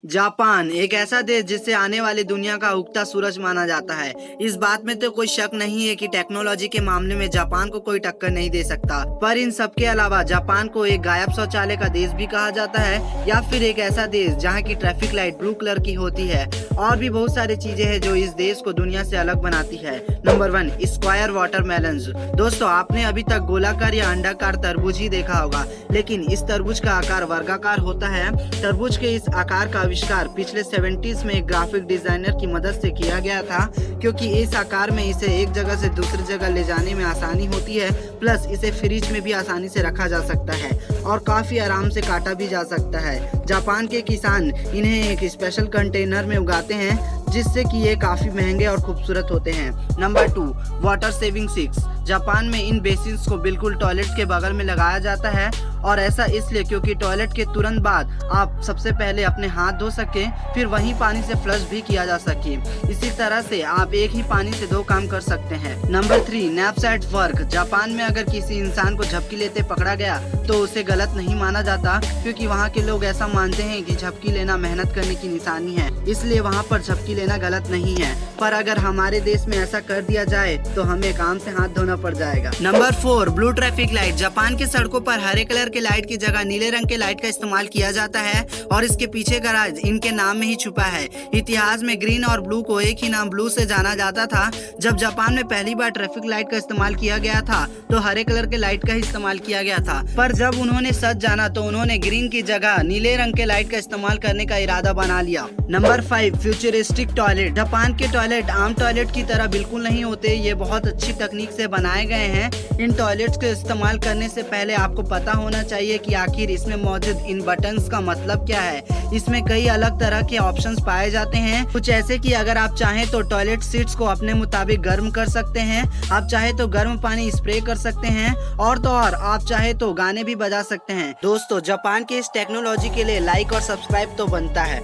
Japan एक ऐसा देश जिसे आने वाली दुनिया का उगता सूरज माना जाता है। इस बात में तो कोई शक नहीं है कि टेक्नोलॉजी के मामले में जापान को कोई टक्कर नहीं दे सकता। पर इन सब के अलावा जापान को एक गायब शौचालय का देश भी कहा जाता है, या फिर एक ऐसा देश जहां की ट्रैफिक लाइट ब्लू कलर की होती है। और भी बहुत सारी चीजें हैं जो इस देश को दुनिया से अलग बनाती है। Number 1, square watermelon. दोस्तों, आपने अभी तक गोलाकार या अंडाकार तरबूज ही देखा होगा, लेकिन इस तरबूज का आकार वर्गाकार होता है। तरबूज के इस आकार का आविष्कार पिछले 70s में एक ग्राफिक डिजाइनर की मदद से किया गया था, क्योंकि इस आकार में इसे एक जगह से दूसरी जगह ले जाने में आसानी होती है। प्लस इसे फ्रिज में भी आसानी से रखा जा सकता है और काफी आराम से काटा भी जा सकता है। जापान के किसान इन्हें एक स्पेशल कंटेनर में उगाते हैं, जिससे कि ये काफी महंगे और खूबसूरत होते हैं। Number 2, water saving sinks. Japan में इन बेसिन्स को बिल्कुल टॉयलेट के बगल में लगाया जाता है, और ऐसा इसलिए क्योंकि टॉयलेट के तुरंत बाद आप सबसे पहले अपने हाथ धो सकें, फिर वही पानी से फ्लश भी किया जा सके। इसी तरह से आप एक ही पानी से 2 काम कर सकते हैं। Number 3, naps at work. Japan में अगर किसी इंसान को झपकी लेते पकड़ा गया तो उसे गलत नहीं माना जाता, क्योंकि वहाँ के लोग ऐसा मानते हैं कि झपकी लेना मेहनत करने की निशानी है, इसलिए वहाँ पर झपकी लेना गलत नहीं है। पर अगर हमारे देश में ऐसा कर दिया जाए तो हमें काम से हाथ धोना पड़ जाएगा। Number 4, blue traffic light. Japan के सड़कों पर हरे कलर के लाइट की जगह नीले रंग के लाइट का इस्तेमाल किया जाता है, और इसके पीछे का राज इनके नाम में ही छुपा है। इतिहास में ग्रीन और ब्लू को एक ही नाम ब्लू से जाना जाता था। जब जापान में पहली बार ट्रैफिक लाइट का इस्तेमाल किया गया था तो हरे कलर के लाइट का ही इस्तेमाल किया गया था, पर जब उन्होंने सच जाना तो उन्होंने ग्रीन की जगह नीले रंग के लाइट का इस्तेमाल करने का इरादा बना लिया। Number 5, futuristic toilet. जापान के टॉयलेट आम टॉयलेट की तरह बिल्कुल नहीं होते, ये बहुत अच्छी तकनीक से बनाए गए हैं। इन टॉयलेट्स के इस्तेमाल करने से पहले आपको पता होना चाहिए कि आखिर इसमें मौजूद इन बटन्स का मतलब क्या है। इसमें कई अलग तरह के ऑप्शंस पाए जाते हैं, कुछ ऐसे कि अगर आप चाहें तो टॉयलेट सीट्स को अपने मुताबिक गर्म कर सकते हैं, आप चाहे तो गर्म पानी स्प्रे कर सकते हैं, और तो और आप चाहे तो गाने भी बजा सकते हैं। दोस्तों, जापान की इस टेक्नोलॉजी के लिए लाइक और सब्सक्राइब तो बनता है।